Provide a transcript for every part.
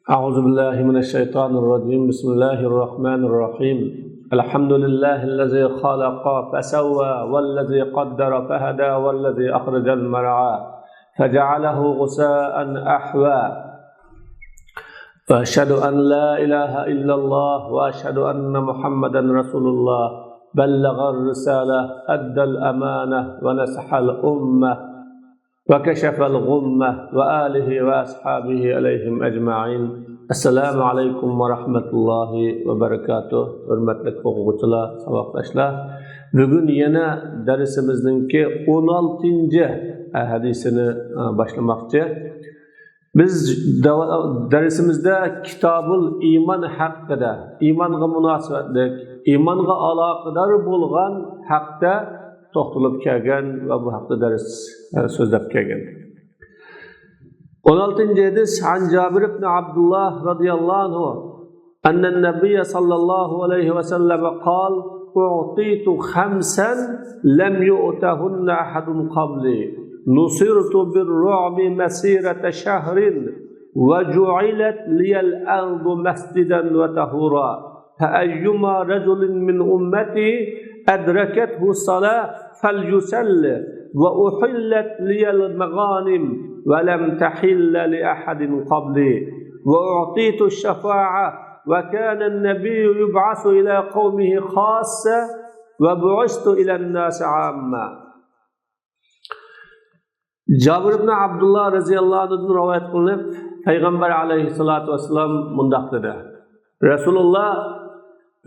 أعوذ بالله من الشيطان الرجيم بسم الله الرحمن الرحيم الحمد لله الذي خلق فسوى والذي قدر فهدى والذي أخرج المرعى فجعله غثاء أحوى وأشهد أن لا إله إلا الله وأشهد أن محمدا رسول الله بلغ الرسالة أدى الأمانة ونصح الأمة وكشف الغمة وآله وأصحابه عليهم أجمعين السلام عليكم ورحمة الله وبركاته hurmatli o'quvchilar, saboqdoshlar, bugun yana darsimizningki 16-hadisini boshlamoqchi. Biz darsimizda Kitobul Iymon haqida, iymonga munosabatlik, iymonga aloqador bo'lgan haqda to'xtalib kelgan va bu haqda dars so'zlab kelgan. 16-hadis an Jabir ibn Abdullah radhiyallohu anhu anna an-nabiy sallallohu alayhi va sallam qala u'titu khamsan lam yu'tahunna ahadun qabli nusirtu bir-ru'bi masirata shahrin wa ju'ilat liyal ardu masjidan wa tahura fa ayyuma rajulin min ummati adrakathu salah falyusalli wa uhillat liyal maghanim wa lam tahilla li ahadin qabli wa u'titu ash-shafa'a wa kana an-nabiy yub'athu ila qaumihi khassa wa bu'ithtu ila an-nas 'amma. Jabir ibn Abdullah radhiyallohu anhu rivoyat qilinib, Payg'ambar alayhissalatu vassalam mundaq dedi: Rasululloh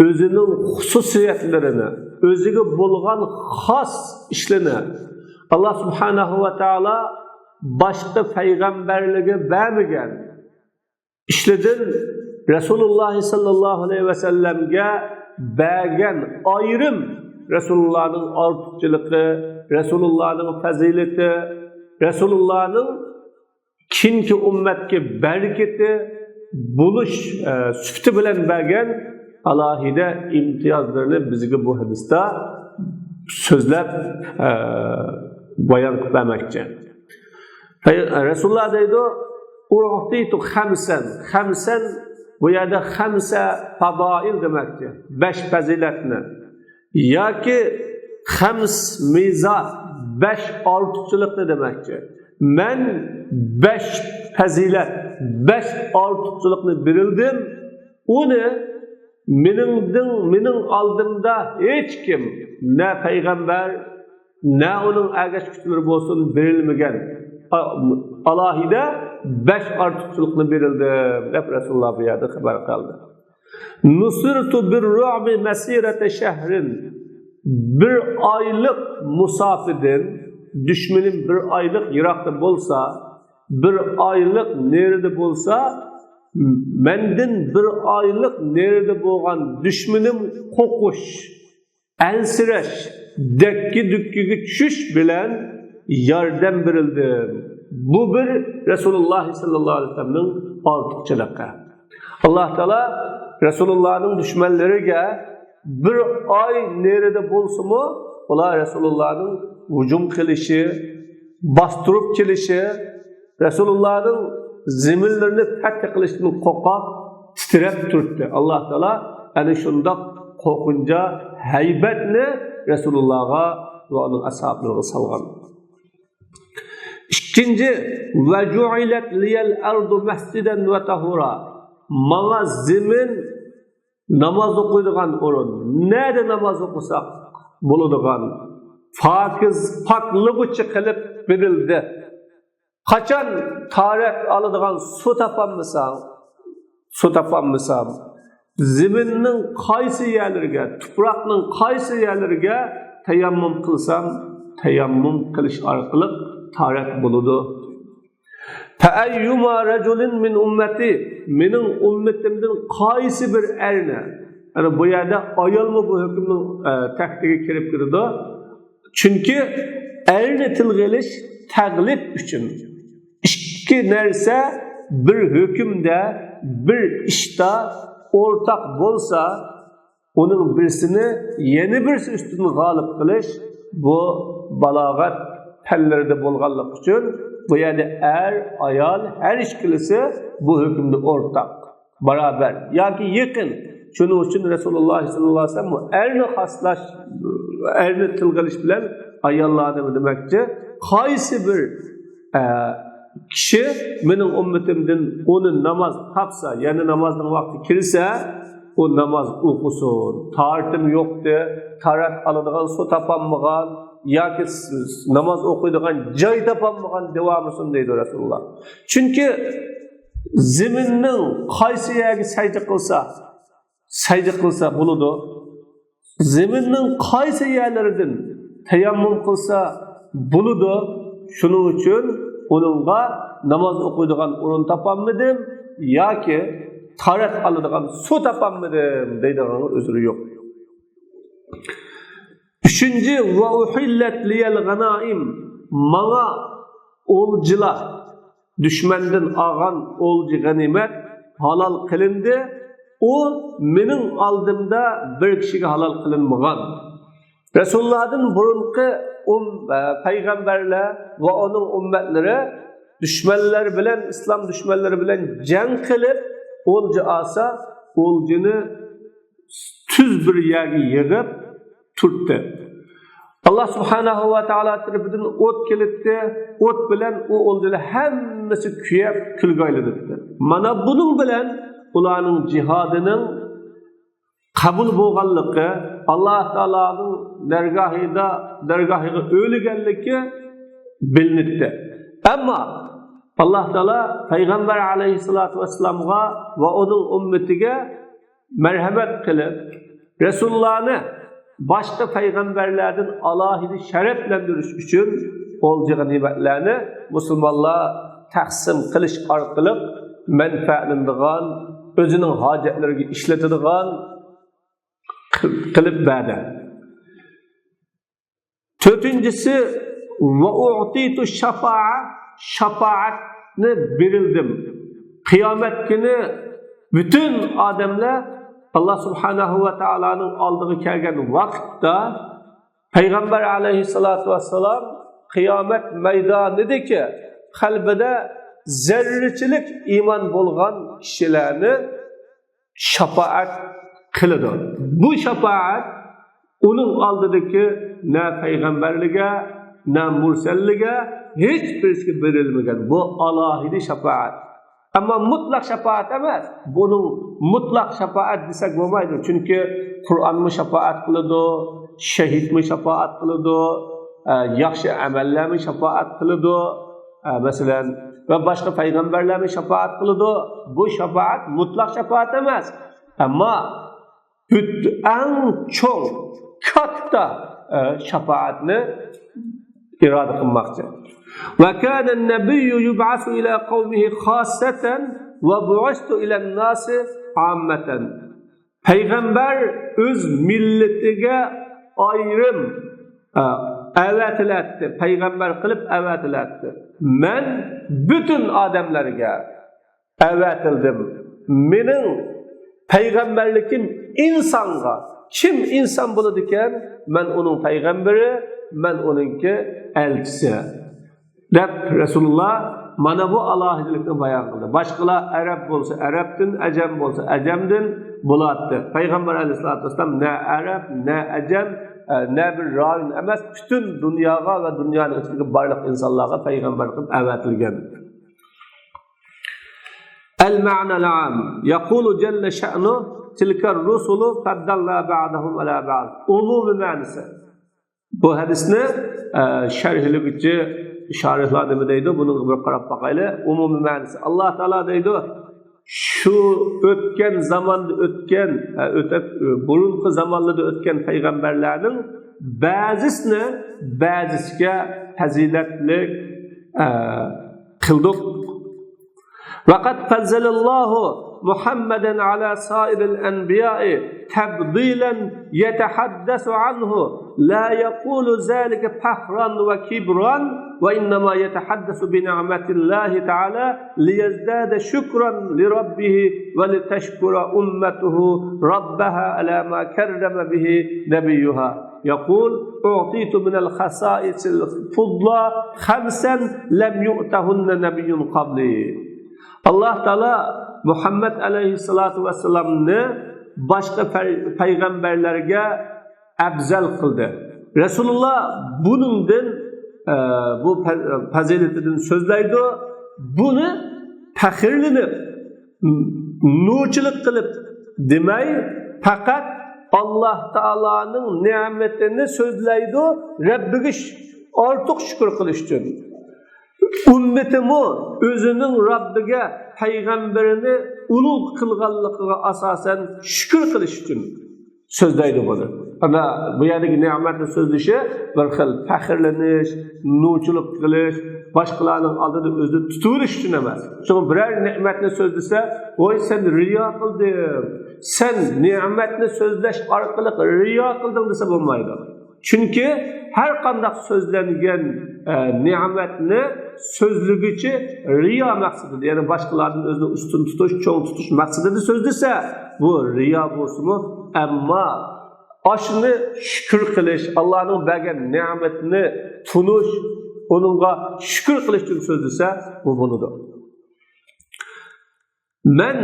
o'zining xususiyatlarini, o'ziga bo'lgan xos ishlarni Allah subhanahu va taolo boshqa payg'ambarlarga bermagan ishlardan Rasululloh sallallohu alayhi va sallamga bergan ayrim Rasulullohning ortiqchiligi, Rasulullohning fazilati, Rasulullohning kinki ummatga barakati bo'lish sifati bilan bergan alohida imtiyozlarni bizga bu hadisda so'zlab bayon qilmoqchi. Rasululloh deydi: "U'titu khamsan." Khamsan bu yerda khamsa fadoil demakdir. 5 fazilatni yoki khams mizat 5 ortiqchilikni demakdir. Men 5 fazilat, 5 ortiqchilikni berildim. Uni mening oldimda hech kim, ne payg'ambar, ne onun ergashuvchilari bo'lsin berilmagan alohida 5 ortiqchilikni berildi deb Rasululloh bu yerda xabar qildi. Nusirtu bir-ru'bi masirata shahrin. Bir oylik musofirdan düşmenin bir oylik yiroqda bo'lsa, bir oylik nerede bo'lsa, mendin bir oylik nerede bo'lgan düşmenim qo'qish, ansirash, dakki-dukkiga tushish bilan yordam berildi. Bu bir Rasululloh sallallohu alayhi vasallamning ortiqchiligi. Alloh taolo Rasulullohning dushmanlariga bir oy nerede bo'lsa-mu, ular Rasulullohning hujum qilishi, bostirib kelishi, Rasulullohning ziminlerini fath qilishni qo'rqib titrab turibdi. Alloh taolo ana shundoq qo'rqincha haybatni Rasulullohga va uning ashablariga solgan. Ikkinchi, va ju'ilat liyal ardu masjidan va tahura. Mana zimin namoz o'qiydigan o'rin. Nerede namoz o'qisak bo'ladigan pokiz, poklig'icha qilib berildi. Qachon tarat aladigan su topammasam, ziminning qaysi yerlariga, tuproqning qaysi yerlariga tayammum qilsam, tayammum qilish orqali tarat bo'ladi. Fa ayyuma rajulin min ummati, mening ummatimdan qaysi bir erni, ana bu yerda ayolmi bu hukmning taktiga kirib kirdi. Chunki erni tilg'ilish taglib uchun ikki narsa bir hukmda, bir ishda o'rtaq bo'lsa, uning birisini yana birisi ustidan g'olib qilish bu balog'at fanlarida bo'lganlik uchun bu yerda ayol her ikkilisi bu hükümde ortak, beraber, yoki yaqin. Shuning uchun Rasululloh sallallohu alayhi vasallam bu erni xaslash, erni tilg'ilish bilan ayollarni demakchi, qaysi bir kishi mening ummatimdan uni namoz qilsa, ya'ni namozning vaqti kirsa, o namoz o'qisin. Tartim yo'qdi, tarat oladigan suv topolmagan yoki namoz o'qiydigan joy topolmagan davomlisin deydi Rasululloh. Chunki zaminning qaysi yerga sajda qilsa bo'ladi. Zaminning qaysi yerlaridan tayammum qilsa bo'ladi. Shuning uchun onunğa namoz o'qiydigan o'rin topolmadim yoki tarat oladigan suv topolmadim deydigan o'zri yo'q. Üçüncü, ve uhillet liyel ganaim, mana olcular, düşmenden ağan olcu ganimet halal kılındı, o menin aldığımda bir kişiye halal kılınmagan. Resulullah'ın burunki peygamberler ve onun ümmetleri düşmanlar bilen, İslam düşmanları bilen cenk kılıp, olcu asa, olcunu tüz bir yerge yığıp, tuttu. Allah subhanahu wa ta'ala tarafından ot kelipti, ot bilen o oldular hemmesi kuyap külgaylıdıktı. Mana bunun bilen ulanın cihadının kabul boğallıkı, Allah Teala'nın dergahıga ölügenliki bilinipti. Ama Allah Teala Peygamber aleyhissalatu vesselam'a ve onun ümmetige merhamet kılıp Resulullah'ını başka peygamberlerden alahidi şereflendiriş için olacağı nimetlerini Müslümanlar taksim kılış arkalı menfaatlandıgan, özünün hacetlerine işletedigan kılıp verdi. Dördüncüsü ve u'titu şefaatni verildim. Kıyamet günü bütün adamlar Allah subhanahu ve ta'ala'nın aldığı kelgen vakitte Peygamber aleyhissalatu vesselam kıyamet meydanıdır ki kalbide zerrecilik iman bulgan kişilerini şefaat kılıdır. Bu şefaat onun aldığındaki ne peygamberliğe ne murselliğe hiçbir şey verilmeden. Bu alahidi şefaat. Ama mutlak şefaat emez. Bunun mutlak şefaat desek olmaydı. Çünkü Kur'an mı şefaat kılıdı, şehit mi şefaat kılıdı, yaxşı ameller mi şefaat kılıdı, mesela ve başka peygamberler mi şefaat kılıdı. Bu şefaat mutlak şefaat emez. Ama en çok katta şefaatini irade kılmakta. وَكَانَ النَّبِيُّ يُبْعَثُ إِلَى قَوْمِهِ خَاصَّةً وَبُعِثْتُ إِلَى النَّاسِ عَامَّةً. Peygamber öz milletine ayrım evetiletti. Peygamber kılıp evetiletti. Men bütün adamlarga evetildim. Menin peygamberlikim insanga. Kim insan buludiken men onun peygamberi, men onunki elçisi. Resulullah mana bu alahidilikni bayon qildi. Başqalar Arab bo'lsa Arabdan, Ajam bo'lsa Ajamdan bo'lardi. Payg'ambar alayhisolatu vasallam ne Arab, ne Ajam, ne bir rayon emas, bütün dunyoga va dunyoning ichidagi barliq insonlarga payg'ambar qilib avatilgan. Al-ma'na al-'am yaqulu jalla sha'nu tilka ar-rusulu faddalna ba'dahum ala ba'd. Umumi ma'nisi. Bu hadisni sharhlovchi şarihlar nima deydi? Buni bir qarab baqayli. Umumiy ma'nosi. Alloh taolo deydi, shu o'tgan zamonda o'tgan, burungi zamonlarda o'tgan payg'ambarlarning ba'zisiga fazilatlik qildik. Vaqad fazzalallahu Muhammadan ala sa'iril anbiya'i tabdilan yetahaddasu anhu la yaqulu zalika fakhran ve kibran ve innama yetahaddasu bi ni'matillahi ta'ala liyazdada shukran li rabbih ve litashkura ummatuhu rabbaha ala ma karrama bihi nabiyyuha. يقول أعطيت من الخصائص الفضلى خمسا لم يؤتهن نبي قبلي. Allah Taala Muhammed aleyhissalatu vesselam'ni başka peygamberlerge afzal kıldı. Resulullah bunundan bu faziletini sözleydi. Bunu tahirlenip nuçılık kılıp demey, fakat Allah Taala'nın nimetini sözleydi. Rabbige artık şükür kılış için. Ümmetimi özünün Rabbige peygamberini ulug kılganlıkına asasen şükür kılış için sözleydi bunu. Ana bu yerdeki nimetni sözlüşü bir xil faxrlanish, nuçuluk qilish, başqalarning oldida o'zini tutuverish uchun emas. Çünkü birer nimetni sözlese, "Oy sen riyo qilding. Sen nimetni sözleş orqali riyo qilding" desa bo'lmaydi. Çünkü her qanday sözlengen nimetni sözlügichi riyo maqsadida, ya'ni başqalarning o'zini ustun tutish, cho'ng tutish maqsadida sözlese, bu riyo bo'lsa-mu, ammo aşını şükür kılış, Allah'ın bergen nimetini tunuş, onunla şükür kılış için sözlüse bu bunudur. Ben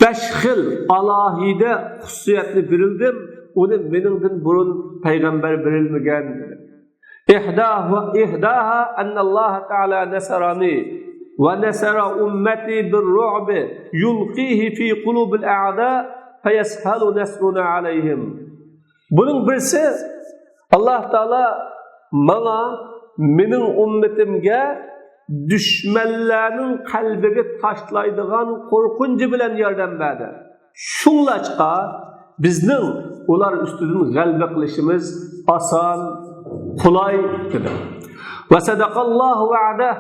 5 xil alahide hususiyetini birildim, onu benimden burun peygamber birilmegen. İhdaha ennallaha Teala nesarani ve nesara ümmeti bir ru'bi yulqihi fi kulubil a'da feyeshalu nesruna aleyhim. Bunun birisi Allah Teala bana, menin ümmetimge düşmanlarının kalbine taşlaydıgan korkuncu bilen yerden verdi. Şunlaçka bizning ular üstüden galba qilishimiz asan, kolay dedi. Ve sadakallahu va'dah.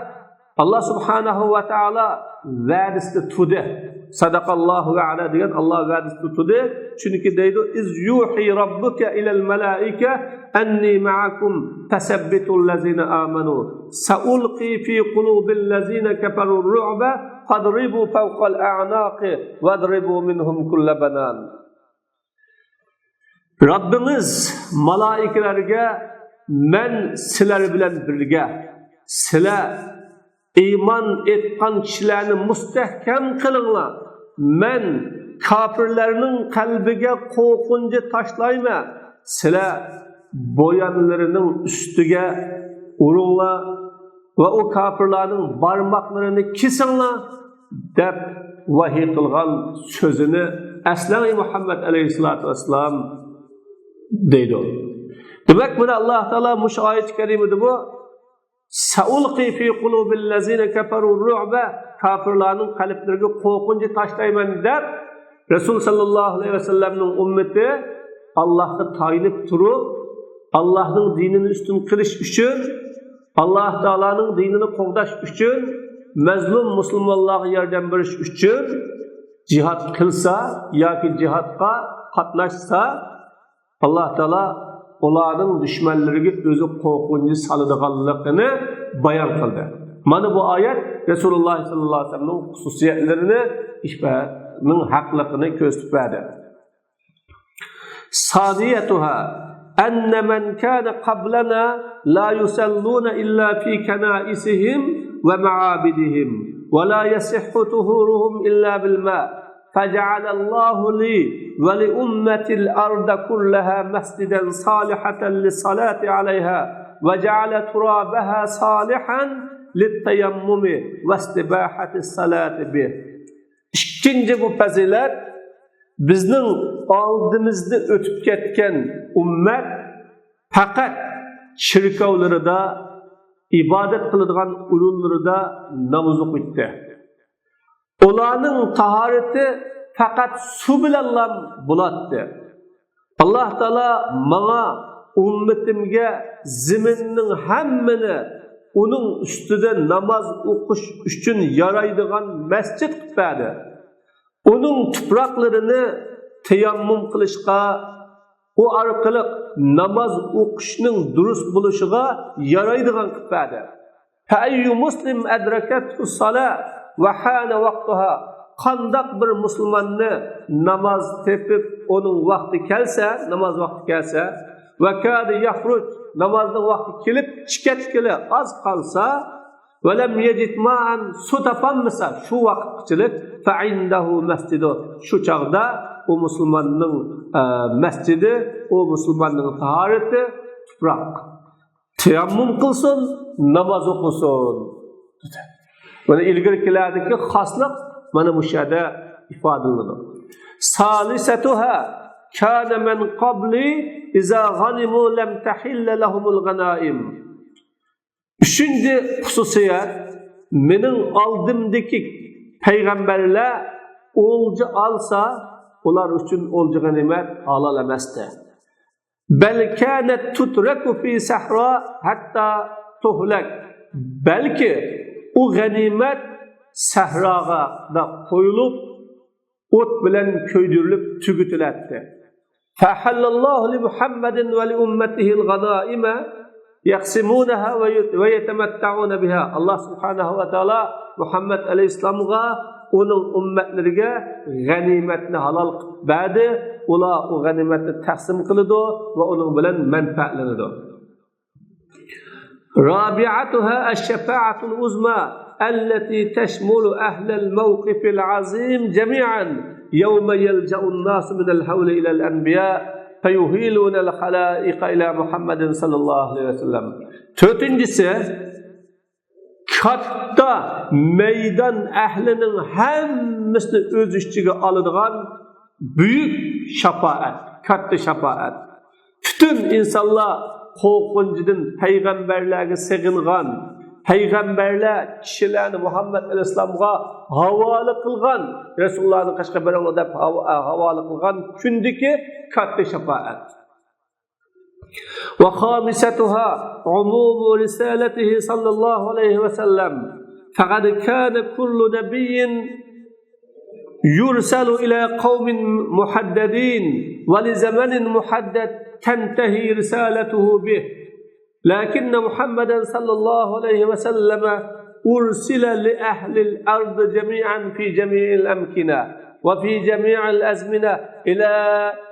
Allah subhanahu ve ta'ala va'dasida tutdi. Sadakallahu va'ada degan Allah va'dasida tutdi. Çünkü deydi: "İz yuhi rabbuka ilal malaika anni ma'akum fasabbitul ladzina amanu sa'ulqi fi qulubil ladzina kafaru ru'ba fadribu fawqal a'naqi wadribu minhum kull banan." Rabbimiz malaikalarga men sizlar bilan birga, sizlar iman etgan kişilerini mustahkam kılınlar. Men kafirlerinin kalbige korkunca taşlayma. Sizlar boyanlarının üstüge urunlar ve o kafirlerin parmaklarını kesinler dep vahiy kılgan sözünü Aslan-ı Muhammed aleyhissalatu vesselam deydi. Demek bunu Allah Teala muş ayet-i kerimede bu Sa'ulqi fi qulubil ladzina kafaru ru'ba, kafirlarning qalblariga qo'rqinchi tashlayman deb Rasul sallallohu alayhi vasallamning ummati Allohga tayinib turib, Allohning dinini ustun qilish uchun, Alloh taolaning dinini qo'g'dash uchun, mazlum musulmonlarga yordam berish uchun jihad qilsa yoki jihadga qatnashsa, Alloh taolo ularning dushmanlariga o'zi qo'rqinchi soladiganligini bayon qildi. Mana bu oyat Rasululloh sallallohu alayhi vasallamning xususiyatlarini, ishning haqligini ko'rsatib berdi. Saniyatuha anna man kana qablana la yusalluna illa fi kana'isihim wa ma'abidihim wa la yasihhu tuhuruhum illa bil ma'. فجعل الله لي ولأمة الأرض كلها مسجدا صالحا للصلاة عليها وجعل ترابها صالحا للتيمم واستباحة الصلاة به. İkinci bu fazilet bizning oldimizda o'tib ketgan ummat faqat shirkovlarida, ibodat qiladigan o'rinlarida namoz o'qiydi. Ularning tahorati faqat suv bilan bo'ladi. Alloh taolo menga ummatimga ziminning hammani uning ustida namoz o'qish uchun yaraydigan masjid qilib berdi. Uning tuproqlarini tayammum qilishga, u orqali namoz o'qishning durust bo'lishiga yaraydigan qilib berdi. Fa ayyu muslim adrakathu salat وحان وقتها qandaq bir musulmonni namoz tepib onun vaqti kelsa, namoz vaqti kelsa va kad yahruj namozning vaqti kelib chiqatgili az qolsa va lam yajid ma'an su topolmasa shu vaqtchilik fa indahu masjidu shu chaqda o musulmonning masjidi, o musulmonning tahorati tuproq. Tayammum qilsin, namoz o'qisin. Mana ilgari keladiki xoslik mana bu yerda ifodalanadi. Salisatuha kana man qabli iza ghanimu lam tahilla lahumul ghanaim. Üçüncü xususiyat mening oldimdagi payg'ambarlar olja alsa ular uchun olja g'animat halol emasdi. Bal kanat tutraku fi sahra hatta tuhlak. Balki o g'animat sahroga da qo'yilib o't bilan ko'ydirilib tugutiladi. Fahallallohu li Muhammadin va li ummatihi al-ghanaima yaqsimunaha va yatamatta'una biha. Allah subhanahu va taolo Muhammad alayhisalomga onun ummatlariga g'animatni halol qilib berdi. Ular o g'animatni taqsim qiladi va uning bilan manfaatlanadi. Rabi'atuha ash-shafa'atu al-uzma allati tashmulu ahla al-mawqif al-azim jami'an yawma yalja'u an-nas min al-hawli ila al-anbiya fayuhiluna al-khalaiqa ila Muhammadin sallallahu alayhi wa sallam. Dördüncüsü katta meydan ahlinin hemmisini öz işçiga alıdığan büyük şafaat, katta şafaat. Bütün insanlar korkuncudan peygamberlerine sığıngan, peygamberler kişilerini Muhammed Aleyhisselam'a havalı kılgan, Resulullah'ın kaçka berenle havalı kılgan kündeki katta şafaat. وخامستها عموم رسالته صلى الله عليه وسلم فقد كان كل نبي يرسل إلى قوم محددين ولزمن محدد تنتهي رسالته به لكن محمدا صلى الله عليه وسلم أرسل لأهل الأرض جميعا في جميع الأمكنة وفي جميع الأزمنة إلى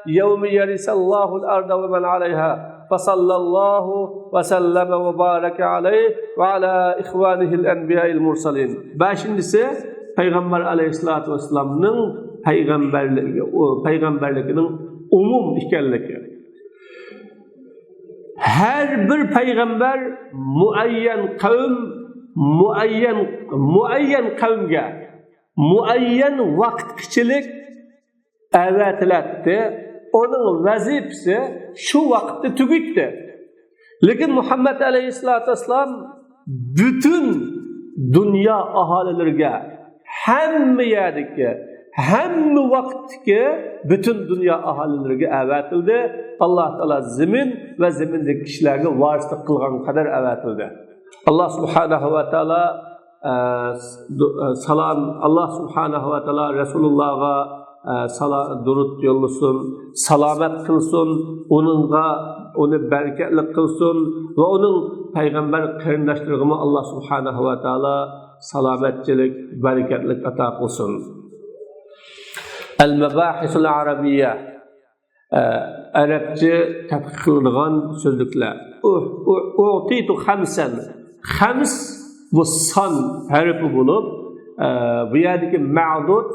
يوم يرث الله الأرض ومن عليها فصلى الله وسلم وبارك عليه وعلى إخوانه الأنبياء المرسلين. Beşincisi Peygamber Aleyhisselatü Vesselam'ın peygamberliğinin umum ikenligi. Her bir peygamber muayyen kavm, muayyen kavmga muayyen vaqtchilik avatiladi. Onun vazifesi şu vakitte tügüttü. Lekin Muhammed Aleyhisselatü Vesselam bütün dünya ahalilerine hem yerdeki hem vaktki bütün dünya ahalilerine avatildi. Allah Teala zemin ve zemindeki kişilerine varislik kılgan kadar avatildi. Allah Subhanahu ve Teala Allah Subhanahu ve Teala Resulullah'a durut yollusun, salamet kılsın, onu bereketli kılsın ve onun peygamber kırındaşlarına Allah Subhanahu ve Teala salametçilik, bereketlik ata kılsın. El-Mebahisul Arabiyye Arapça tadqiq qilingan sözlükler. U'titu khamsan. Khams bu san harfi bulup bu yerdeki ma'dud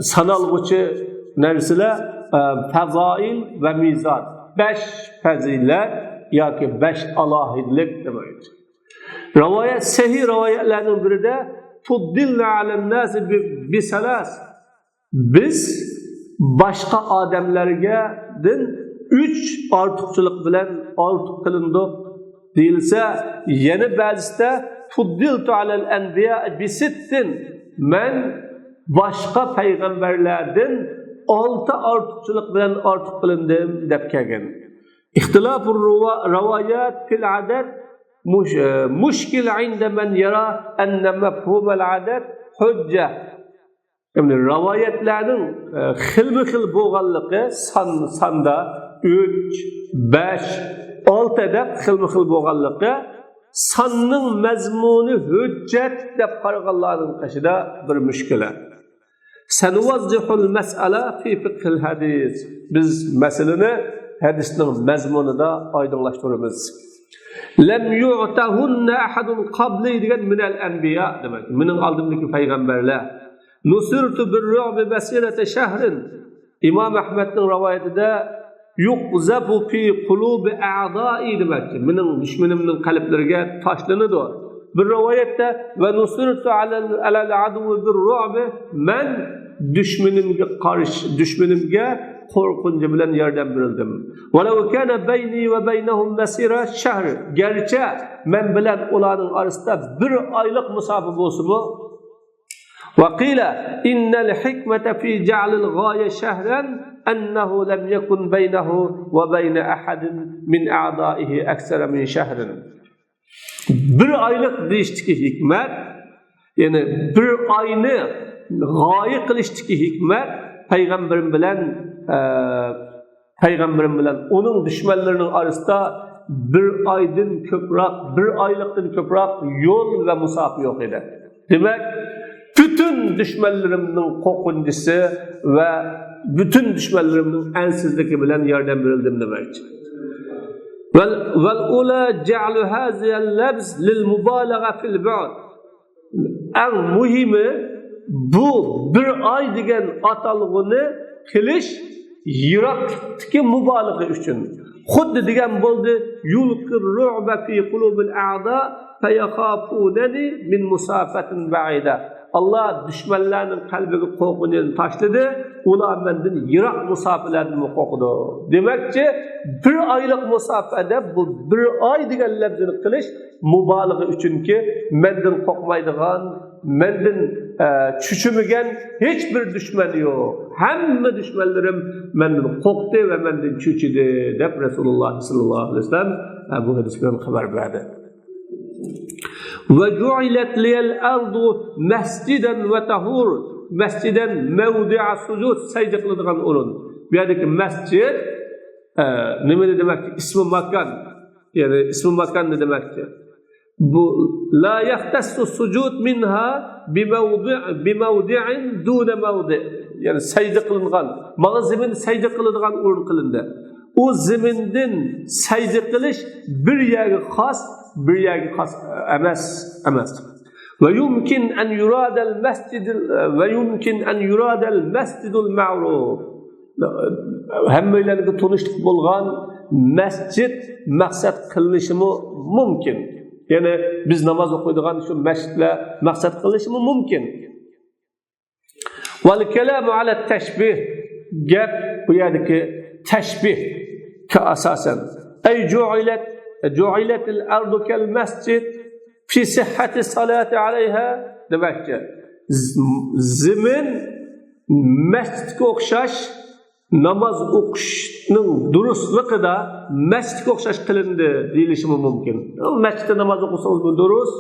sanalgıcı narsalar fazail ve mizan. 5 fazilet yoki 5 alohidlik demek. Rivayet sahih rivayetlerden biri de fuddilna alen nas bi salas. Biz başka adamlarga din 3 ortiqchilik bilan ortiq qilindik deyilsa, yana ba'zida fuddiltu alal anbiya bi sittin. Men başka peygamberlerden 6 ortiqchilik bilan ortiq qilindim deb kelgan. İhtilafur rivayat fil adad mushkil inda man yara anna mafhum al adad hujja. Yani rivayetlerin xilma-xil bo'lganligi sonda 3, 5, 6 deb xilma-xil bo'lganligi sanning mazmuni hujjat deb qaraganlarning qashida bir mushkula. Sanuvazihul mas'ala fi fiqhil hadis. Biz masalani hadisning mazmunida oydinlashtiramiz. Lam yu'tahunna ahadun qabli degan minal anbiya demak. Mening oldimdagi payg'ambarlar. Nusirtu bir-ru'bi basirata shahrin. İmam Ahmed'in rivayetinde yuqzabu fi qulubi a'da'i demek. Mening düşmanımning qalblariga tashlanadi. Bir rivayette ve nusirtu alal aduvi bir-ru'bi men düşmanimga korkunca bilen yerden birildim. وَلَوْ كَانَ بَيْنِي وَبَيْنَهُمْ مَسِيرَ شَهْرٍ. Gerçi men bilen olanın arasında bir aylık musafir bolsunmu? وَقِيلَ إِنَّ الْحِكْمَةَ فِي جَعْلِ الْغَايَ شَهْرًا أَنَّهُ لَمْ يَكُنْ بَيْنَهُ وَبَيْنَ أَحَدٍ مِنْ أَعْضَائِهِ أَكْثَرَ مِنْ شَهْرٍ. Bir aylık deyişteki hikmet, yani bir ayını gaye kılıştaki hikmet, Peygamberim bilen onun düşmanlarının arasında bir aydın köprek, bir aylıktan köprek yol ve musafir yok idi. Demek bütün düşmanlarımın korkuncusu ve bütün düşmanlarımın ensizliği bilen yerden birildim demektir. Vel ula ce'lu haziyel lebz lil mubalağa fil bu'd. En muhimi bu bir ay degan atalığını kilish yiroqlikdagi mubolag'a uchun. Xuddi degan bo'ldi yulqir ru'ba fi qulubil a'da fayakhafuni min musafatin ba'ida. Allah düşmanlarning qalbiga qo'rquvni tashladi, ular mendan yiroq musofalardan qo'rqdi. Demakchi bir oylik musofada bu bir oy degan labzini qilish mubolag'a uchunki mendan qo'rqmaydigan, mendan çüçümügen hiçbir düşman yok. Hamma düşmanlarım mendan qo'rqdi ve mendan çüçüdü deb Rasululloh sallallohu alayhi vasallam bu hadisdan xabar berdi. Ve ju'ilat liyal ardu masjidan ve tahur. Masjidan mevdi'a sujud, sajda qiladigan o'rin. Bu yerdagi masjid nima demakki? İsmi makan. Yani ismi makan ne demekki? Bu la yahtassu sucud minha bimawdi'in duna mawdi'. Yani sajda qilingan, mana zemin sajda qiladigan o'rin qilindi. O zeminden sajda qilish bir yerga xos, bir yerga xos emas. Ve yumkin an yurada al-masjidul ma'ruf. Hammalarga tunishlik bo'lgan masjid maqsad qilinishi mumkin. Yani biz namaz okuyduğun şu mescitle maksat kılışımı mümkün. Vel kelamu ala teşbih. Gap bu yerdeki teşbih ki asasen. Ey ju'iletil ardu kel mescid fi sihhati salati aleyha demek ki zemin mescidke okşaş namaz o'qishning durustligida masjidga o'xshash qilindi deyilishi mumkin. Masjidda namoz o'qisangiz bu durust,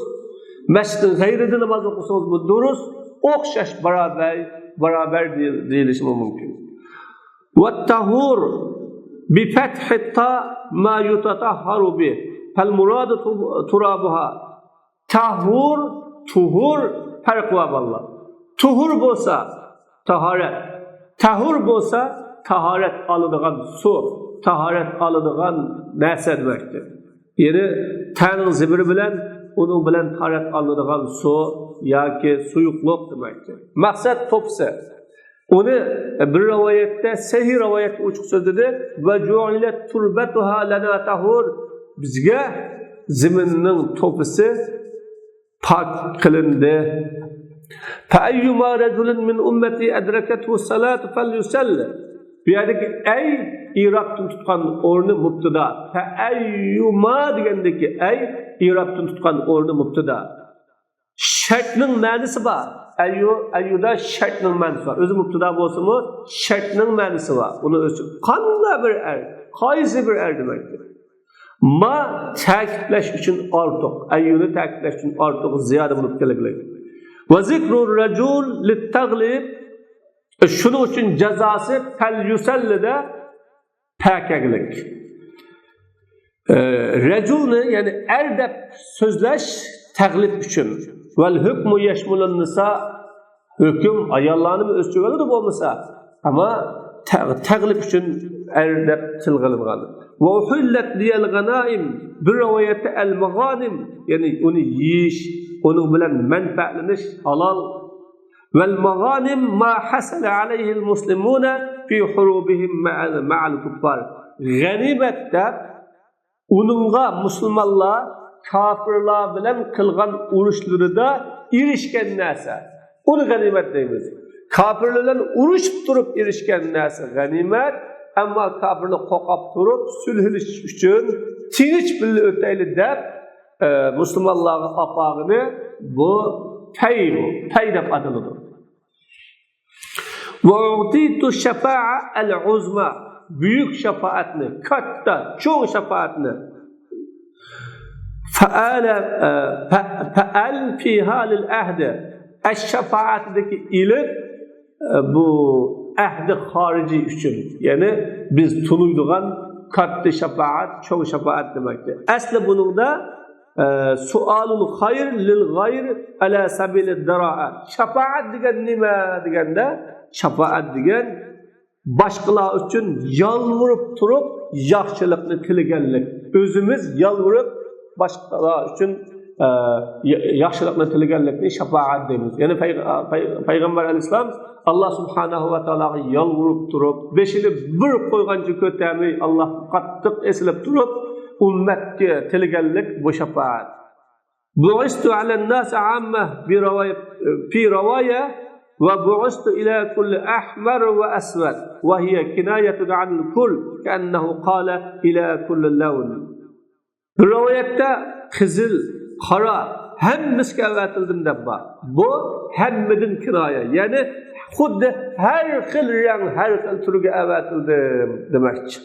masjidning g'ayrida namoz o'qisangiz bu durust, o'xshash barobar deyilishi mumkin. Va tahur bi fathi ta ma yutatahharu bi fal murad turabuha. Tuhur farq va vallah. Tuhur bo'lsa tahorat, tahur bo'lsa taharet alıdığan su, taharet alıdığan neyse demektir. Yani Tanrı'nın zibiri bilen, onun bilen taharet alıdığan su, ya ki suyukluk demektir. Maksat topsa. Onu bir rivayette, sahih rivayette uçuk söz dedi. Ve ju'ilet turbetuha lana tahur. Bizge zeminin topisi pak kılındı. فَاَيُّمَا رَجُلٍ مِنْ اُمَّتِي اَدْرَكَتْهُ السَّلَاتُ فَلْيُسَلِّ. Bu yerdeki ey İrab'tın tutkan ornu mubtada. Fe'eyyuma degendeki ey İrab'tın tutkan ornu mubtada. Şartның ma'nisi var. Eyyuda şartның ma'nisi var. Özü mubtada bolsa mu şartның ma'nisi var. Onu özü qanday bir qaysi bir demektir. Ma ta'kidlash uchun ortiq, eyyuni ta'kidlash uchun ortiq ziyoda bo'lib keladi. Ve zikrur racul littaglib. Şunun için cezası fel yusellide pekeglik. Reculni yani erdep sözleş taglip üçün. Vel hükmü yeşmulun nisa hüküm ayallarını öz çögeli de olmasa ama taglip üçün erdep tılgılıngalı. Ve uhillet liyel ganaim bir rivayette el maganim yani onu yiyiş, onun bilen menfaatleniş halal. Vel maganim ma hasale aleyhil muslimune fi hurubihim ma'al kuffar. Ganimette onunla Müslümanlar kafirler bilen kılgan uruşları da erişken neyse. Onu ganimet deyimiz. Kafirlerle uruşup durup erişken neyse ganimet. Ama kafirler kokap durup sülhülüş için tinç birli öteyli deyip Müslümanların apağını bu pey deyip adılıdır. وَاُعْتِيتُ الشَّفَاعَ الْعُزْمَى büyük şefaatini, katta, çoğu şefaatini fe'al fi halil ahdi eş-şefaatideki ilim bu ahdi harici için yani biz tunuyduğun katta şefaat, çoğu şefaat demektir. Aslı bunun da sualul hayr lil gayr ala sabilid dara'a şefaat degen nima degende şefaat degen başkalar için yalvarıp durup yaxşılıkını tilegenlik. Özümüz yalvarıp başkalar için yaxşılıkını tilegenlikni şefaat deymiz. Yani Peygamber Aleyhisselam Allah Subhanahu ve Teala'ya yalvarıp durup beşini bir koygancı kötemi Allah kattık esilip durup ümmetke tilegenlik bu şefaat. Bu'istu alen nasi amme fi ravaya وَبُعُثْتُ إِلَى كُلِّ أَحْمَرٍ وَأَسْوَدٍ وَهِيَ كِنَايَةٌ عَنِ الْكُلِّ كَأَنَّهُ قَالَ إِلَى كُلِّ اللَّوْنِ Rivayette kızıl, kara, hemmizke evetildim de var. Bu hemmidin kinaya. Yani xuddi her xil renk, her xil türüge evetildim demek.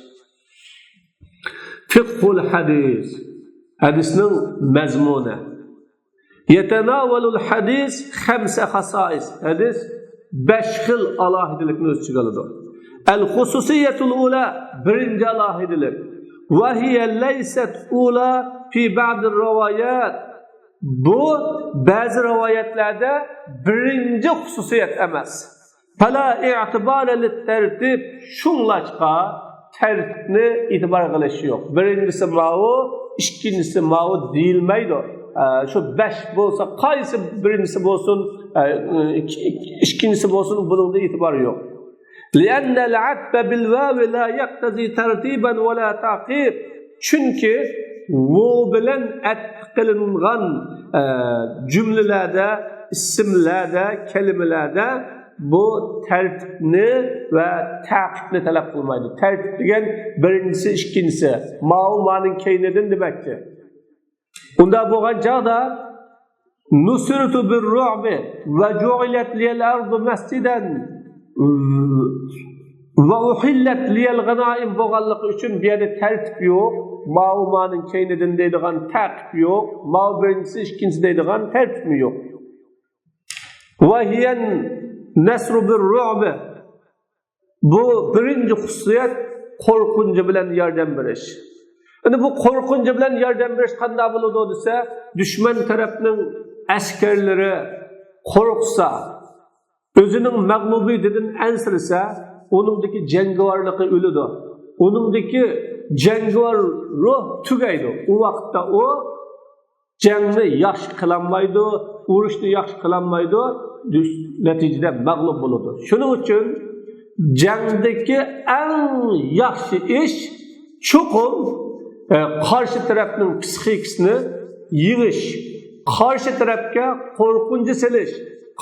Fiqhul hadis. Hadisinin mezmunu. Yetenavelul hadis xemse hasais. Hadis 5 xil alahidilikni öz çıgalıdır. El hususiyetul ula birinci alahidilik. Ve hiye leyset ula fi ba'dir rivayat. Bu bazı rivayetlerde birinci hususiyet emas. Fala i'tibara lit tertib şunlaçka tertibni itibar kılışı yok. Birincisi ma'u, ikincisi ma'u değilmeydi. Şu 5 bolsa qaysı birincisi bolsun, ikincisi bolsun bunun da itibarı yok. لأن العطف بالواو لا يقتضي ترتيبا ولا تعقيب. Çünkü bu bilen atf kılıngan cümlelerde, isimlerde, kelimelerde bu tertibni ve takipni talep kılmaydı. Tertib degen birincisi, ikincisi. Ma'u keynedin demektir. Unda bo'lgan chaqda nusirtu bir-ru'bi va ju'ilat liyal ardu masjidan va uhillat liyal ganaim bo'lganligi uchun bu yerda tartib yo'q. Ma'umaning keynidin deydigan taqib yo'q. Ma'u birinchisi, ikkinchisi deydigan tartib yo'q. Va hiyan nasru bir-ru'bi. Bu birinchi xususiyat qo'rqinchi bilan yordam berish. Yani bu korkunca bilen yerden bir qanday bo'ladi desa, düşman tarafının askerleri korksa, özünün mag'lubiyatidan ansirsa, onundaki jangovarligi o'ladi. Onundaki jangovar ruh tugaydi. O vaqtda o jangni yaxshi qilolmaydi, urushni yaxshi qilolmaydi, natijada mag'lub bo'ladi. Shuning uchun jangdagi eng yaxshi ish chuqur karşı tarafının psikikisini yığış, karşı tarafga korkuncu seliş,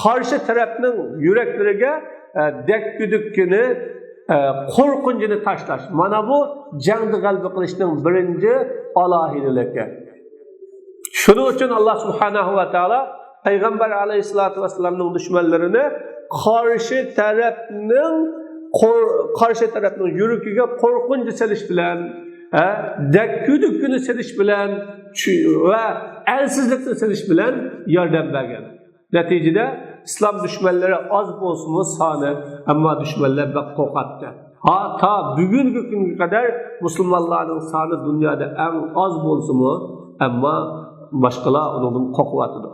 karşı tarafının yüreklerine dekgüdükkini, korkuncunu taşlaş. Mana bu jangda g'alaba qilishning birinchi alohidaligi. Shuning uchun Allah Subhanahu va Taala Peygamber Aleyhissalatu vesselam'ның düşmanlarini karşı tarafının yürekiga korkuncu seliş bilan dekküdükkünü seliş bilen ve elsizlikni seliş bilen yordam bergen. Neticede İslam düşmanları az bolsun sani, ama düşmanlar bak kokatdı. Ta bugünkü günge kadar Müslümanların sanı dünyada en az bolsunmu, ama başkalar onun qoqwatıdır.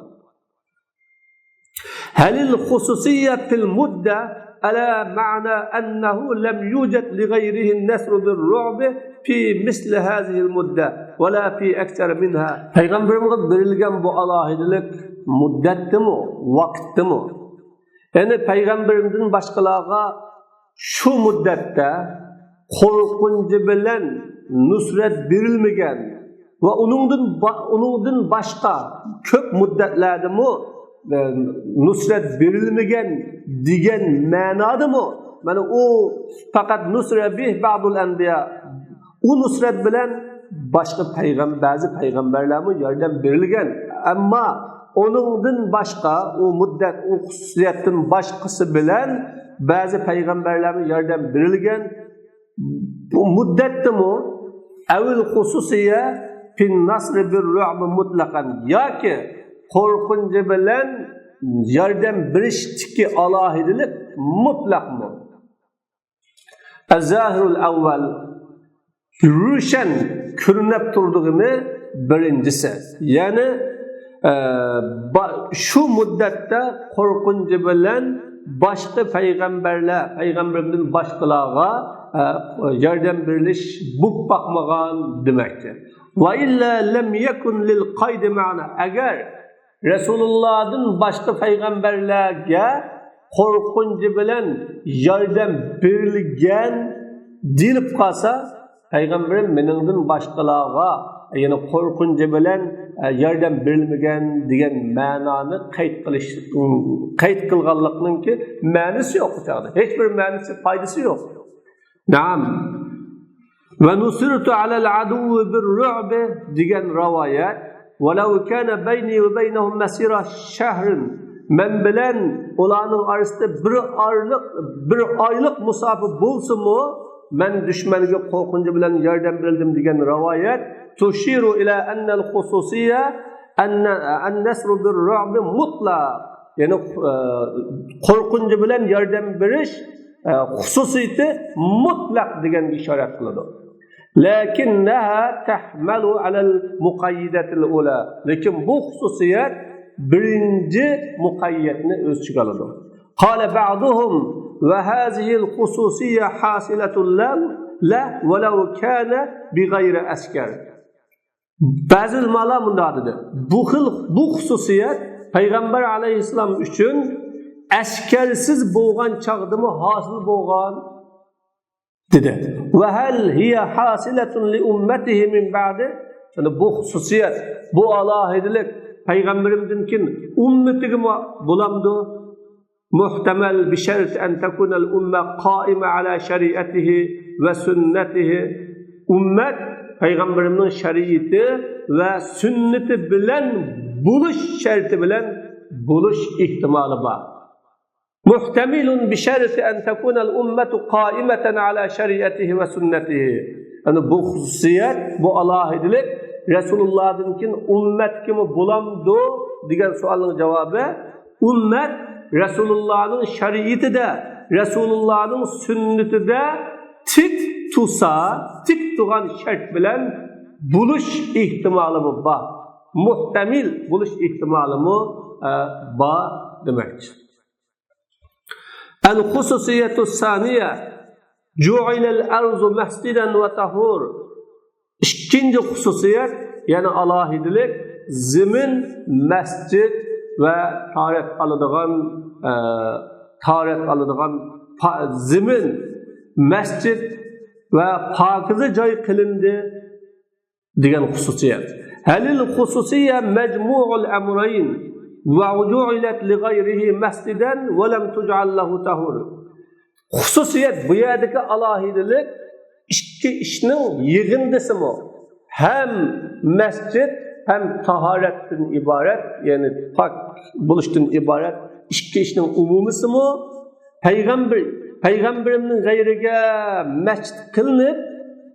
Halil hususiyye fil mudda ala ma'na ennehu lem yujad li gayrihi nesru bir ru'bi fi misli hazihi'l mudda ve la fi ekser minha. Peygamberimize verilgen bu alahidilik muddetdimi, vaqtdimi? Yani Peygamberimizin başkalarga şu muddette korkuncu bilen nusret verilmegen ve onundan başka köp muddetlerde mi nusret verilmegen digen manada mı? Yani o fakat nusret bih ba'dul enbiya. O nusret bilen başka bazı peygamberler mi yardım verilgen, ama onundan başka o muddet, o hususiyetin başkası bilen bazı peygamberlerin yardım verilgen. Bu muddette mi? Evvel hususiye fin nasr bir ru'b mutlakan, ya ki korkuncu bilen yardım verişteki alahidilik mutlak mı? Az-zahirul evvel rüşen kürünüp durduğunu birincisi. Yani şu muddette korkuncu bilen başka peygamberimizin başkalarına yardım veriliş bu bakmagan demektir. Ve illa lem yekun lil kaydi ma'na. Eğer Resulullah'ın başka peygamberlerge korkuncu bilen yardım verilgen dilip kalsa, peygamberim meningden başkalarına yani korkuncu bilen yardım verilmegen diyen mananı kayıt kılganlıkının ki manisi yok bu çağda. Hiçbir manisi, faydası yok. Naam. Ve nusirtu alel aduvi bir ru'bi diyen rivayet. Velev kâne beyni ve beynehum mesira şehrin. Men bilen olanın arasında bir aylık musafı bulsun mu? Men düşmanıga korkuncu bilen yardım verildim diyen rivayet. Tuşiru ila ennel hususiyye en nesru bir ru'bi mutlak. Yani korkuncu bilen yardım veriş hususiyeti mutlak diyen işaret kılıdı. Lakinneha tahmalu alel mukayyidetil ula. Lakin bu hususiyet birinci mukayyetini öz çıkarıdı. Kale ba'duhum ve hazihil hususiyye hasiletun la velev kâne bi gayri esker. Bazı ulamalar bunday dedi. Bu hususiyet Peygamber aleyhisselam üçün askersiz bo'lgan chaqdimi hosil bo'lgan dedi. Ve hal hiya hasiletun li ummatihi min ba'di. Yani bu hususiyet, bu alahidilik Peygamberimizin ümmetiga bulamdı. Muhtemel bi şert en tekunel umme qaime ala şeriatihi ve sünnetihi. Ümmet Peygamberimizin şeriatı ve sünneti bilen buluş şerti bilen buluş ihtimali var. Muhtemilun bi şerti en tekunel ummetu qaimeten ala şeriatihi ve sünnetihi. Yani bu hususiyet, bu alahidilik Resulullah'ın ümmet kimi bulamdı diyen sualın cevabı, ümmet Resulullah'ın şeriatı da Resulullah'ın sünneti de tik tuğan şert bilen buluş ihtimali mi var? Muhtemil buluş ihtimali mi var demektir. El-hususiyetu saniye cu'ilel arzu mesciden ve tahur. İkinci hususiyet, yani alahidilik, zemin, mescid ve taharet alıdığan zemin, mescid ve pakize joy kılındı degan hususiyet. Halil hususiyye mecmu'ul emrayn ve ucu'ilet li gayrihi mesciden ve lem tuj'al lehu tahur. Hususiyet bu yerdeki alahidilik iki işinin yığındısı mı? Hem mescid hem taharetten ibaret, yani pak buluştan ibaret iki işinin umumisi mi? Peygamberimizin gayrige mescid kılınıp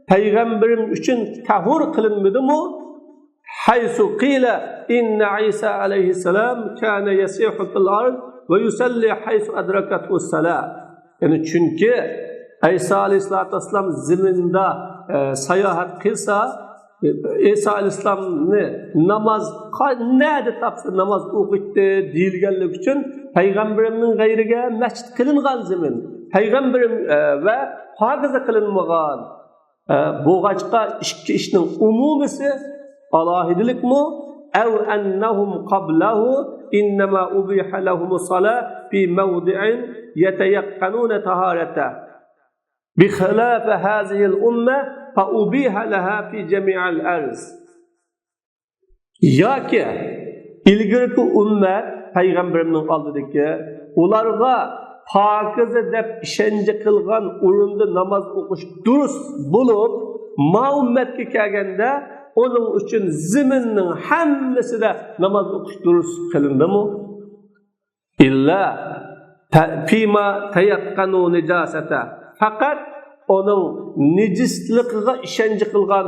Peygamberim için tahur kılınmadı mı? Haysu qila inna İsa aleyhisselam kana yasihu fil ard ve yusalli haysu adrakathu salat. Yani çünkü İsa aleyhissalom ziminda sayohat qilsa, İsa aleyhissalomni namoz nada topsa namoz o'qitdi deyilganlik uchun payg'ambarimning g'ayriga masjid qilingan zimin, payg'ambarim va hokazo qilinmagan. Bo'g'achqa ikki ishning umumisi alohidilikmi أو أنهم قبله إنما أبيح لهم الصلاة في موضع يتيقنون طهارته بخلاف هذه الأمة فأبيح لها في جميع الأرض. Yoki ilgirki ummat payg'ambarning oldidagi ularga pokiza deb ishonchi qilgan o'rinda namoz o'qish durust bo'lib, ma ummatga kelganda onun için ziminning hammasida namoz o'qish durust qilindimi? İlla fima tayaqqanu nijasata. Faqat onun nijisligiga ishonchi qilgan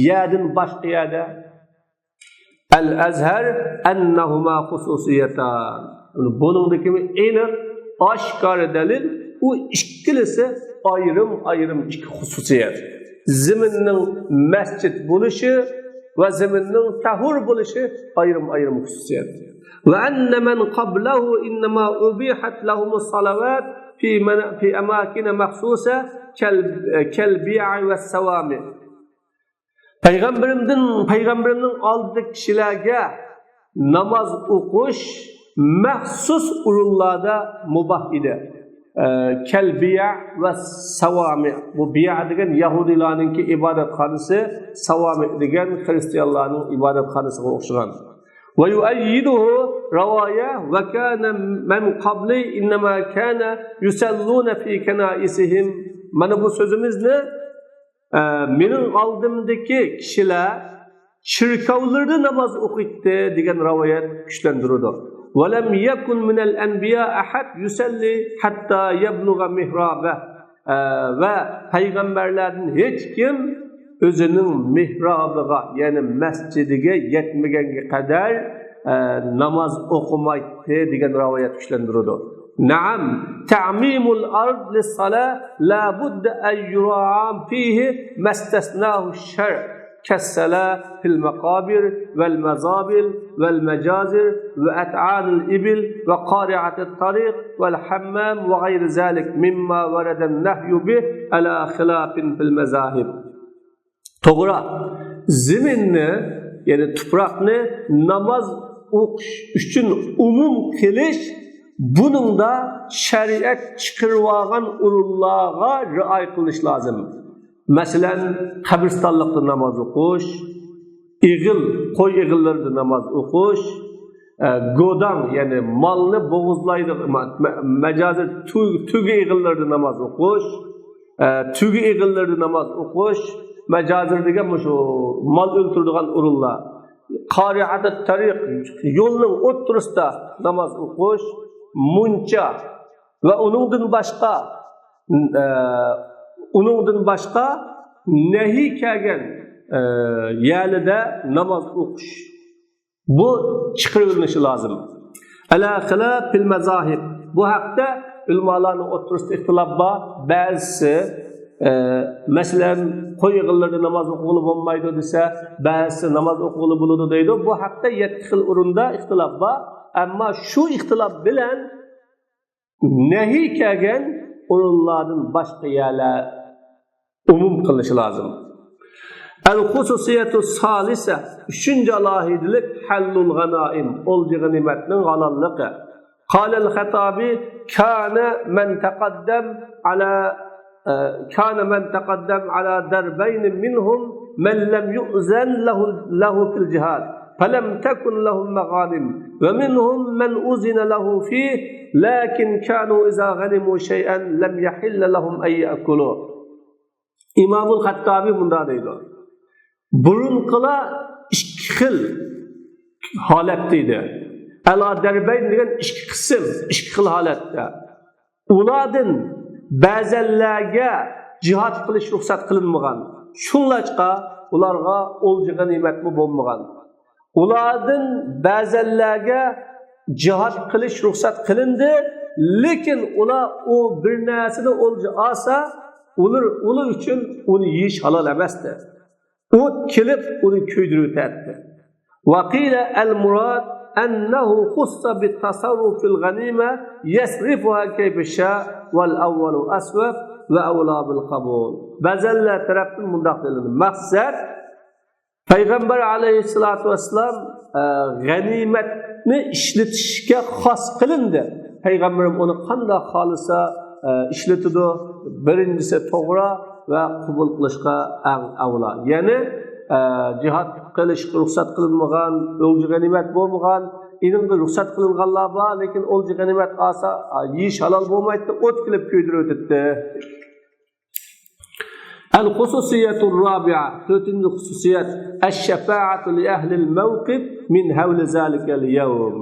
yerdan boshqa yerda al-azhar annahuma xususiyatan. Buningdagi aniq oshkor dalil u ikkilisi ayrim ikki xususiyat. Ziminning masjid bo'lishi va ziminning tahur bo'lishi ayrim xususiyat. Va anna man qablahu inma ubihat lahum as-salawat fi amakin maxsusa kal bi'a va sawami. Payg'ambarimning oldidagi kishilarga namoz o'qish maxsus o'rinlarda mubah edi. Kel bi'a ve savami. Bu bi'a degan Yahudilarninki ibodatxonasi, savami degan Hristiyanlarning ibodatxonasiga o'xshagan. Ve yu'ayyiduhu ravaya ve kana man qabli innama kana yusalluna fi kanaisihim. Mana bu sözümüzne mening oldimdagi kishilar shirkovlarda namoz o'qitdi degan rivoyat kuchlantirdi. وَلَمْ يَكُنْ مِنَ الْأَنْبِيَاءِ أَحَدْ يُسَلِّ حَتَّى يَبْلُغَ مِحْرَابَهُ. Ve peygamberlerden hiç kim özünün mihrabıga yani mescidige yetmegenge kadar namaz okumaydı degan rivoyat kuchlantirdi. Naam, ta'mimul ard lis-salah la budda an yura'am fihi mastasnahu ash-shar' كالصلاة في المقابر والمزابل والمجازر وأتعان الإبل وقارعة الطريق والحمام وغير ذلك مما ورد النهي به على خلاف في المذاهب. Toğra, ziminni yani toprakni namaz o'qish uchun umum qilish bunun da şeriat chiqarib olgan o'rinlarga rioya qilish lozim. Mesela kabristonlikda namoz o'qish, qo'y ig'illarida namoz o'qish, go'dan yani malni bo'g'izlaydi, majozi tugi ig'illarida namoz o'qish, tugi ig'illarida namoz o'qish, majozir degan shu mal o'ltiradigan o'rinlar, qari'atat tariq yo'lning o'ttirisida namoz o'qish, muncha va uningdan boshqa nehi kelgan yerida namoz o'qish bu chiqarilinishi lozim. Ala xilaf fil mazahib. Bu haqda ulamolarning o'rtasida ixtilof bor. Ba'zisi masalan qo'y ig'illarida namoz o'qilib bo'lmaydi desa, ba'zisi namoz o'qilib bo'ladi deydi. Bu haqda 7 xil o'rinda ixtilof bor. Ammo shu ixtilof bilan nehi kelgan o'rinlardan boshqa yerlar umum qilish lozim. El-hususiyatu salisa, üçüncü alahidilik hallul ganaim, olcu ganimetinin halallılığı. Kâlel Hatabi kâne men teqaddem ala derbeynin minhum men lem yu'zen lehu fil cihad. فَلَمْ تَكُنْ لَهُمْ مَغَانِمْ وَمِنْهُمْ مَنْ أُذِنَ لَهُ فِيهِ لَكِنْ كَانُوا إِذَا غَنِمُوا شَيْئًا لَمْ يَحِلَّ لَهُمْ أَنْ يَأْكُلُوا. İmam-ül Hattabi bunda deydi. Burunqılar ikki xil holatdaydi. Ala darbayn degan ikki qism, ikki xil holatda. Ulardan ba'zanlarga jihad qilish ruxsat qilinmagan. Shunlashqa ularga o'lja g'animatmi bo'lmagan. Ulardan ba'zanlarga jihad qilish ruxsat qilindi, lekin ular o bir narsani o'lja olsa ular uchun uni yeyish halol emasdi. O't kelib uni kuydirib o'tadi. Vaqila al-murad annahu khussa bit-tasarruf fil-ghanima yasrifuha kayfa sha wal-awwalu aswab va awla bil-qabul. Ba'zanlar tarafdan mundaq deyiladi. Maqsad Payg'ambar alayhissalatu vassalam g'animatni ishlatishga xos qilindi. Payg'ambarim uni qanday xolisa ishlatadi. Birinchisi to'g'ri va qabul qilishga eng avlo. Ya'ni jihad qilish ruxsat qilinmagan, o'lja g'animat bo'lmagan, ilmga ruxsat qilinganlar bor, lekin o'lja g'animat olsa yeyish halol bo'lmaydi, o't qilib kuydirib o'tdi. الخصوصية الرابعة ثلاثين خصوصيات الشفاعة لأهل الموقف من حول ذلك اليوم.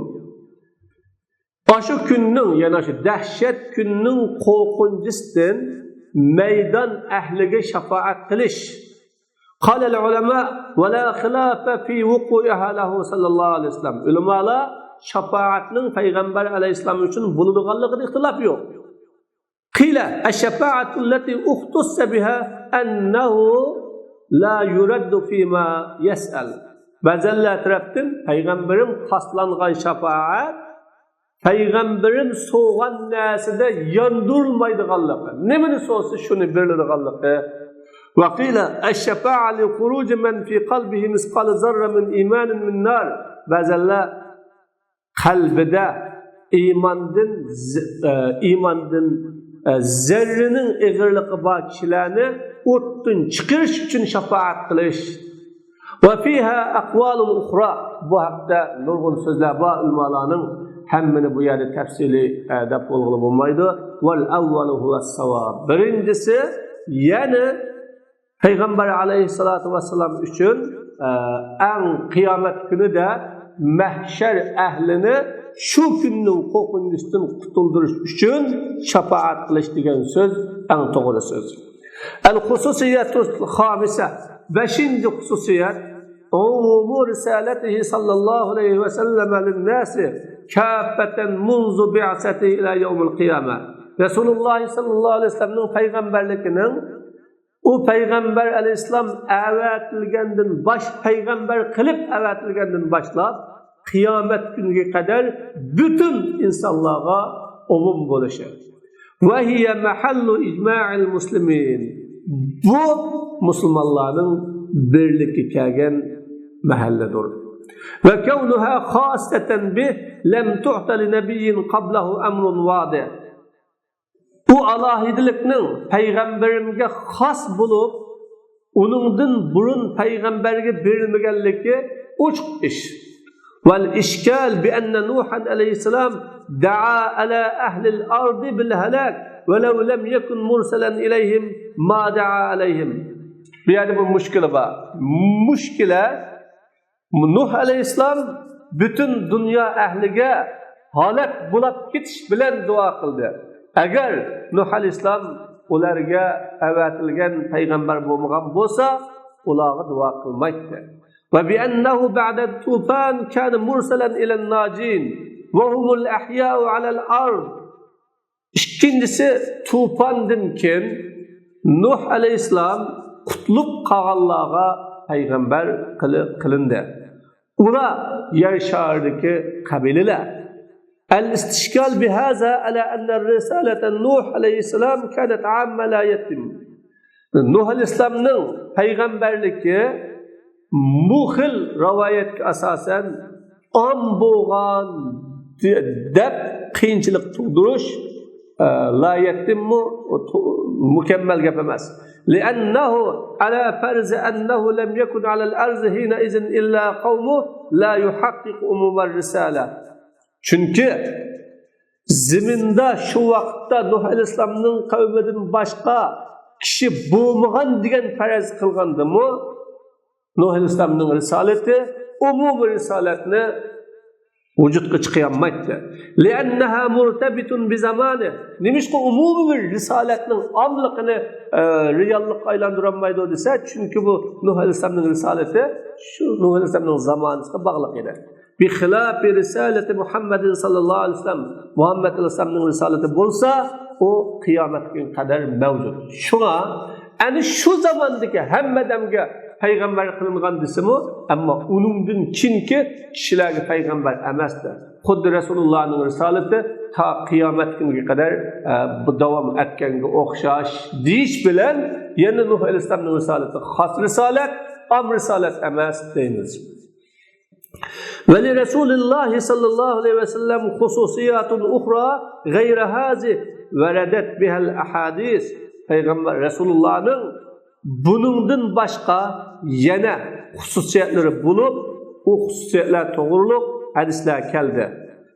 Aşı günün yani şu dehşet günün korkuncusdan meydan ehlige şefaat kılış. قال العلماء ولا خلاف في وقوعها له صلى الله عليه وسلم. Ulemalar şefaatinin Peygamber aleyhisselam için bulunduğunluğunda ihtilaf yok. قيل الشفاعة التي اختص بها أنه لا يرد فيما يسأل. Bazılar tarafından Peygamberin kaslanğan şefaat Peygamberin soğan neside yandırılmaydıganlığı. Nemini soğusu şunu belirliganlığı. وقيل الشفاعة لخروج من في قلبه مثقال ذرة من إيمان من نار. Bazılar kalbide imandan zerrinin eğirliği var kişilerini o'tdan çıkırış için şefaat kılış. Ve fiha aqvalun ukhra. Bu hakda nurgun sözler var ulemalarning hemmini bu yerde tefsili deb bo'lg'ili bo'lmaydi. Vel avvalu huves-savab. Birincisi yani Peygamber aleyhissalatu vesselam için en kıyamet günü de mahşer ehlini şu günün korkuncusundan kurtulduruz için şefaat kılış degan söz en doğru söz. El-hususiyetul khamise. Beşinci hususiyet umumu risaletihi sallallahu aleyhi ve sellem lin-nasi kâffeten munzu bi'satihi ila yevmil kıyame. Resulullah sallallahu aleyhi ve sellem'in peygamberlikinin o peygamber aleyhisselam avatilgandan baş peygamber kılıp avatilgandan başlap kıyamet gününe kadar bütün insanlığa umum bo'lişi. Ve hiye mahallu icma'il muslimin. Bu Müslümanların birlikte kelgen mahalledir. Ve kevnuha khaseten bih lem tu'ta li nebiyyin qablahu emrun vadih. Bu alahidilikning peygamberimge xas bulup onundan burun peygamberge berilmegenligi uçuk iş. Vel işgal bi enne Nuhan aleyhisselam da'a ala ahlil ardi bil helak ve lev lem yekun murselen ileyhim ma da'a aleyhim. Bir yerde bu müşkile var. Müşkile Nuh aleyhisselam bütün dünya ehlige halak bulap gitiş bilen dua kıldı. Eğer Nuh aleyhisselam ularga avatilgan peygamber bo'lmagan bo'lsa, ularga duo qilmaydi. Va bi annahu ba'da tufan kana mursalan ila an-najin wa humul ahya'u 'ala al-ard. İkincisi tufandan keyin Nuh aleyhisselam qutlub qolganlarga peygamber qilindi. Ular yer sharidagi qabilalar الاستشكال بهذا على أن الرسالة نوح عليه السلام كانت عامة لا يتم. Nuh aleyhisselam'ın peygamberliği muhil rivayet asasen am bo'lgan deb qiyinchilik tug'dirish la yetimmu mükemmel gap emas. لأنه على فرض أنه لم يكن على الأرض حينئذ إلا قومه لا يحقق عموم الرسالة. Çünkü ziminde şu vakitte Nuh aleyhisselam'ın kavminden başka kişi bulmagan diyen farz kılgandı mı? Nuh aleyhisselam'ın risaleti umum risaletini vücutga çıkayamaydı. لأنها مرتبط بزمانه. Demiş ki umum bir risaletinin amlıkını reallık aylandıramaydı dese çünkü bu Nuh aleyhisselam'ın risaleti şu Nuh aleyhisselam'ın zamanına bağlı eder. بخلاف رسالة محمد صلى الله عليه وسلم Muhammed aleyhisselam'ın risaleti bolsa o kıyamet günü kadar mevcut. Şuna yani şu zamandaki hemmedemge peygamber kılıngan desimi ama onundan kinki kişilerge peygamber emesdir. Xuddi Resulullah'ın risaleti ta kıyamet gününe kadar bu devam etkenge okşaş deyiş bilen yeni Nuh Aleyhisselam'ın risaleti has risalet, am risalet emes deyiniz. Ve li Resulullah sallallahu aleyhi ve sellem hususiyatun uhra gayre hazi veredet bihel ahadis. Peygamber Resulullah'ın bunundan başka yine hususiyetleri bulup o hususiyetler doğruluk hadisler geldi.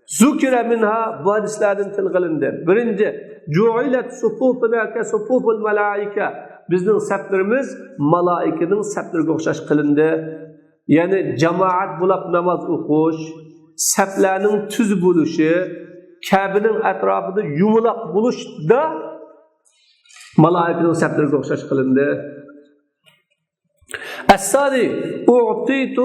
Zükre minha bu hadislerden tilgilindi. Birinci, cu'ilet sufufuna ke sufuful malaike. Bizning saflarimiz malaikenin saflariga o'xshash qilindi. Yani cemaat bulab namaz o'qish, saflarning tuz bo'lishi, Kabe'nin etrafında yumulaq bo'lishda malaikenin saflariga o'xshash qilindi. الثاني أعطيت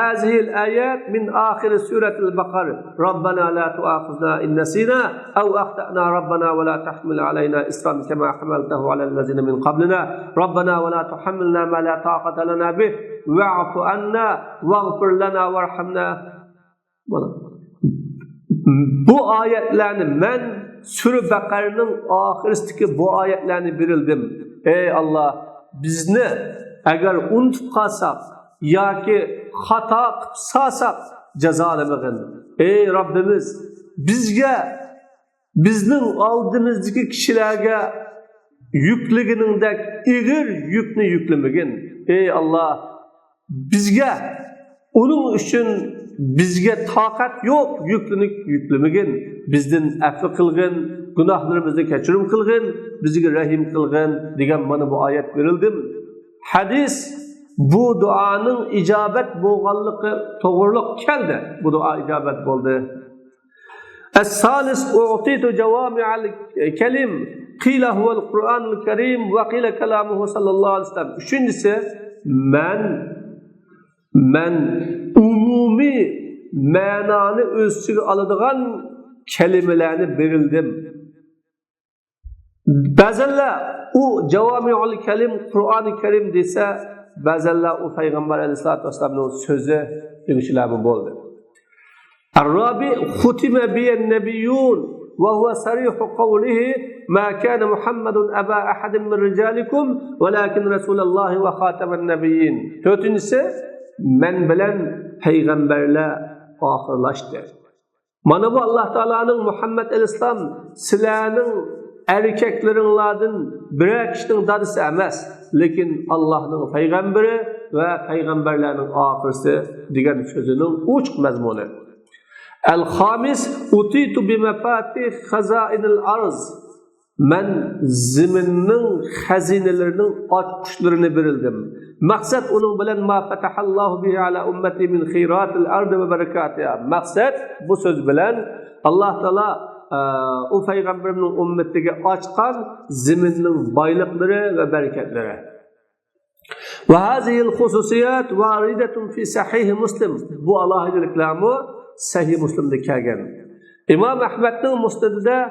هذه الآيات من آخر سورة البقرة ربنا لا تؤاخذنا إن نسينا أو أخطأنا ربنا ولا تحمل علينا إصرا كما حملته على الذين من قبلنا ربنا ولا تحملنا ما لا طاقة لنا به واعف عنا واغفر لنا وارحمنا. Bu ayetlerini ben Sure Bakara'nın ahirisindeki bu ayetlerini birildim. Ey Allah bizni eğer unutup kalsak ya ki hata kıpsasak cezalemegin. Ey Rabbimiz bizning aldığımızdaki kişilerge yüklüğünündeki igir yükünü yüklemegin. Ey Allah onun için bizge takat yok yüklemegin. Bizden affı kılgın, günahlarımızı kechirim kılgın, bizge rahim kılgın degan bana bu ayet verildim. Hadis bu duanın icabet boğallığı doğruluk geldi. Bu dua icabet oldu. Es-salis u'titu cevami'al kelim qila huvel Kur'anul Kerim ve qila kelamuhu sallallahu aleyhi ve sellem. Üçüncüsü men umumi mananı özsüge alıdığan kelimelerini verildim. Bazılar o cevami'ul kelim Kur'an-ı Kerim dese bazılar o Peygamber Aleyhisselatü Vesselam'ın sözü demişler bu oldu. Ar-Rabi khutime biyen nebiyyun ve huve sarihu kavlihi ma kana Muhammedun eba ahadin min ricalikum velakin Resulullah ve khatamen nebiyyin. Dördüncüsü men bilen peygamberler ahırlaştı. Mana bu Allah Teala'nın Muhammed Aleyhisselam sizlerinin erkeklerinlerden birer kişinin dadısı emez. Lekin Allah'ın peygamberi ve peygamberlerin ahirisi diyen sözünün uçuk mezmunu. El-Hamis utitu bimefatih hazainil arz. Men ziminin hazinelerinin açkuşlarını verildim. Maksat onun bilen ma fetahallahu bihi ala ümmeti min khiratil ardı ve berekatiha. Maksat bu söz bilen Allah Teala o peygamberinin ümmetine açkan zeminin baylıkları ve bereketleri. Ve hazihil hususiyat varidetun fi sahih Müslim. Bu Allah'ın kelamı sahih Müslim'de gelgen. İmam Ahmed'in musnedinde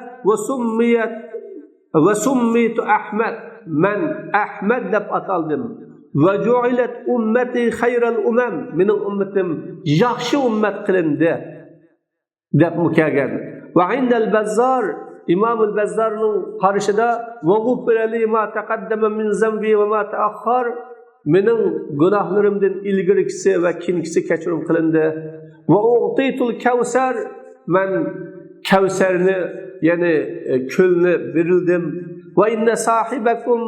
ve summitu Ahmed. Men Ahmed deb ataldım. Ve cu'ilet ümmeti hayral umam. Mening ümmetim yaxshi ümmet kılındı. Deb mukagen. Ve indel Bezzar İmam-ül Bezzar'ın karşıda ve gufireli ma taqaddama min zambi ve ma ta'akhkhar mening günahlarımdan ilgirikisi ve kinkisi kechirim qilindi. Ve u'titul Kevser men Kevserni yani külni verildim. Ve inne sahibekum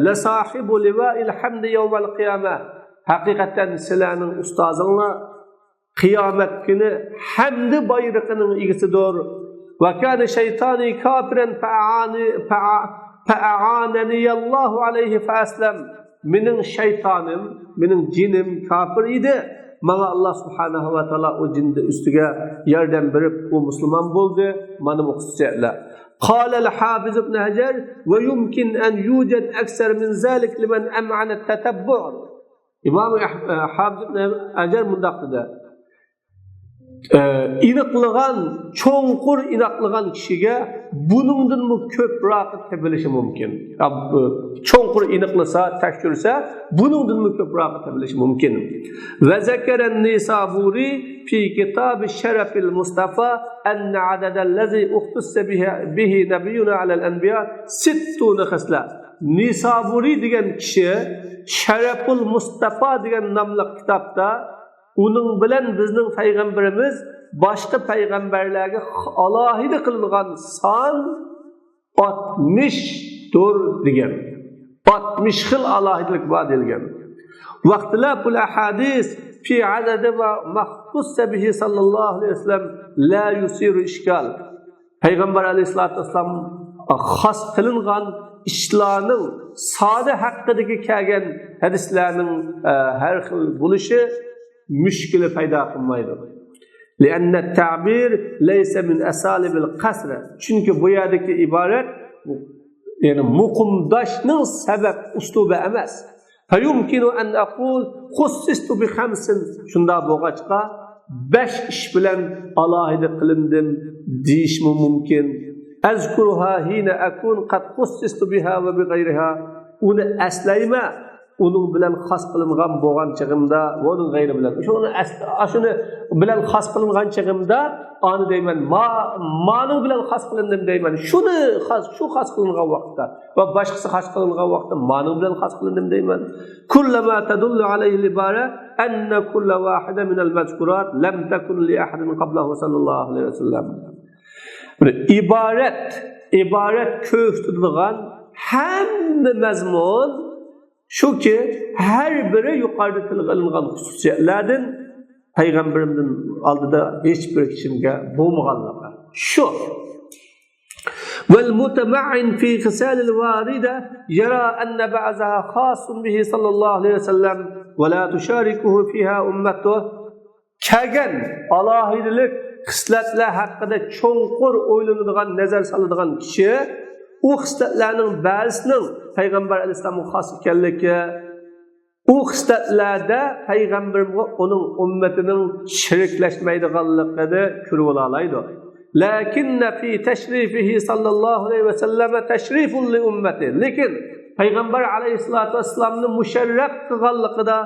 la sahibu liva'il hamdi yevmel kıyame. Hakikaten sizlerinin ustazınla kıyamet günü hamdi bayrağının igisidir. Ve kâne şeytani kafiren fe'a'aneniyallahu aleyhi fe'eslem. Mening şeytanım, mening cinim kafir idi. Bana Allah subhanahu ve taala o cinde üstüge yardım verip o Müslüman buldu. Bana bu hususiyetler. قال الحافظ ابن حجر ويمكن أن يوجد أكثر من ذلك لمن أمعن التتبع. İmam Hafız ibn Hacer mundaqtida. iniqlagan, cho'nqur iniqlagan kishiga buningdan ko'proq topilishi mumkin. Cho'nqur iniqlasa, tekshirsa, buningdan ko'proq topilishi mumkin. Va zakaran Nisaburi fi kitab Sharafil Mustafa anna adad allazi ukhtussa bihi nabiyuna alal anbiya 60 xisla. Nisaburi degan kishi Sharaful Mustafa degan nomli kitobda uning bilan bizning payg'ambarimiz boshqa payg'ambarlarga alohida qilingan son 60 tur degan. 60 xil alohidalik bor degan. Vaqtilaful ahadis fi adadi va mahsus bihi sallallohu alayhi vasallam la yusiru ishkal. Payg'ambar alayhisolatu vasallam xos qilingan ishlarning soni haqidagi kelgan hadislarning har xil bo'lishi müşkili payda qilmaydi. لأن التعبير ليس من أساليب القصر. Çünkü bu yerdeki ibaret yani muqimdashning sabab uslubi emas. Fayumkinu an aqul khussistu bi khamsin. Shunda bo'lg'achqa 5 ish bilan alohida qilindim deyishmi mumkin. Azkuruha hina akun qad khussistu biha va bi ghayriha. Uni aslayma. Onun bilan xos qilingan bo'lgan chig'imda va uning g'ayri bilan shuni bilan xos qilingan chig'imda ani deyman ma'ning bilan xos qilindim deyman shuni shu xos qilingan vaqtda va boshqasi xos qilingan vaqtda ma'ning bilan xos qilindim deyman kullama tadullu alayhi al-ibara anna kull wahida min al-mazkurat lam takun li ahadin qablahu sallallohu alayhi vasallam. iborat ko'rsatadigan hamma mazmun shuki har biri yuqorida tilga xususiyatlardan payg'ambarimizning oldida hech bir kimga bo'lmaganligi shu. والمتمعن في خصال الواردة يرى أن بعضها خاص به صلى الله عليه وسلم ولا تشاركه فيها أمته. Kagan alohidalik xislatlar haqida cho'nqur o'ylanadigan, nazar soladigan kishi u xislatlarning ba'zisining payg'ambar alayhisolamga xos ekanligi, u xislatlarda payg'ambarga uning ummatining shiriklashmaydiganligini ko'rib oladi. Lakinna fi tashrifihi sallallohu alayhi vasallam tashrifun li ummati. Lekin payg'ambar alayhisolatu vasallamni musharraf qilganligida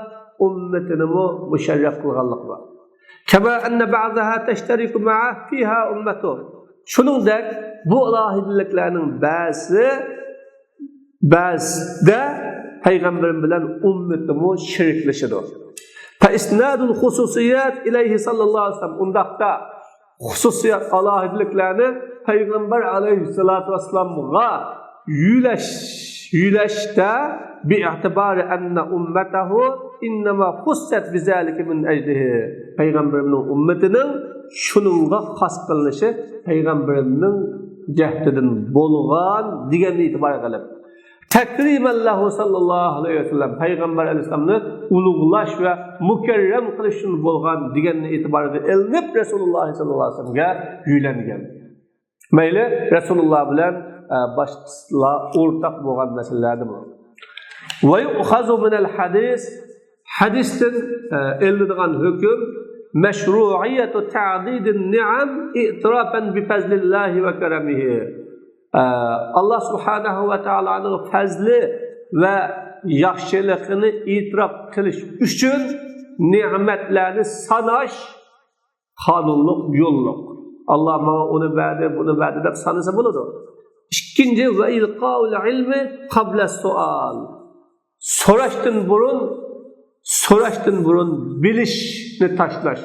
ummatini musharraf qilganligi bor. Kama anna ba'daha tashtariku ma'a fiha ummatu. Shuningdek bu alohidaliklarning ba'zida payg'ambarim bilan ummatimi shiriklashadi. Fa isnadul xususiyat ilayhi sallallohu alayhi vasallam. Undaqda xususiyat alohidaliklarni payg'ambar alayhisolatu vasallamga yulashda bi'tibari anna ummatahu innama xussat bizalika min ajlihi. Payg'ambarimning ummatining shuningga xos qilinishi payg'ambarimning jahdidan bo'lgan deganni e'tibor qilib takrimallahu sallallohu alayhi vasallam payg'ambar alayhisolamni ulug'lash va mukarram qilish uchun bo'lgan deganni e'tiboriga ilinib Rasululloh sallallohu alayhi vasallamga uylangan. Mayli Rasululloh bilan boshqalar o'rtaq bo'lgan masalalardir. Va yu'xazu min al-hadis hadisdan elinadigan hukm مشروعية تعديد النعم اعترافا بفضل الله وكرمه. Allah subhanahu wa ta'ala'nın fazli ve yaxşılıqını itiraf qilish uchun nimetlerini sanash qonunluq yo'lluq. Allah bana onu verdi, bunu verdi deb sanasa bo'ladi. İkinci ve ilqaul ilmi qabla sual. So'rashdan burun bilishni tashlash.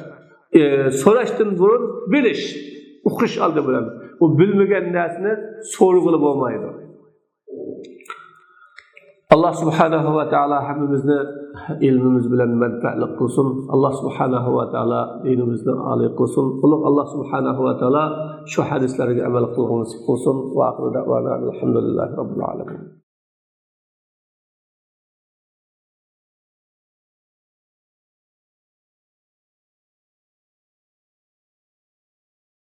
So'rashdan burun bilish. O'qish oldi bilan. O bilmagan narsani so'rg'ilib bo'lmaydi. Allah subhanahu wa ta'ala hammamizni ilmimiz bilan manfaatli qilsin. Allah subhanahu wa ta'ala dinimizni oliy qilsin. Allah subhanahu wa ta'ala shu hadislarga amal qilishimiz qilsin. Va oxirida alhamdulillahi robbil alamin.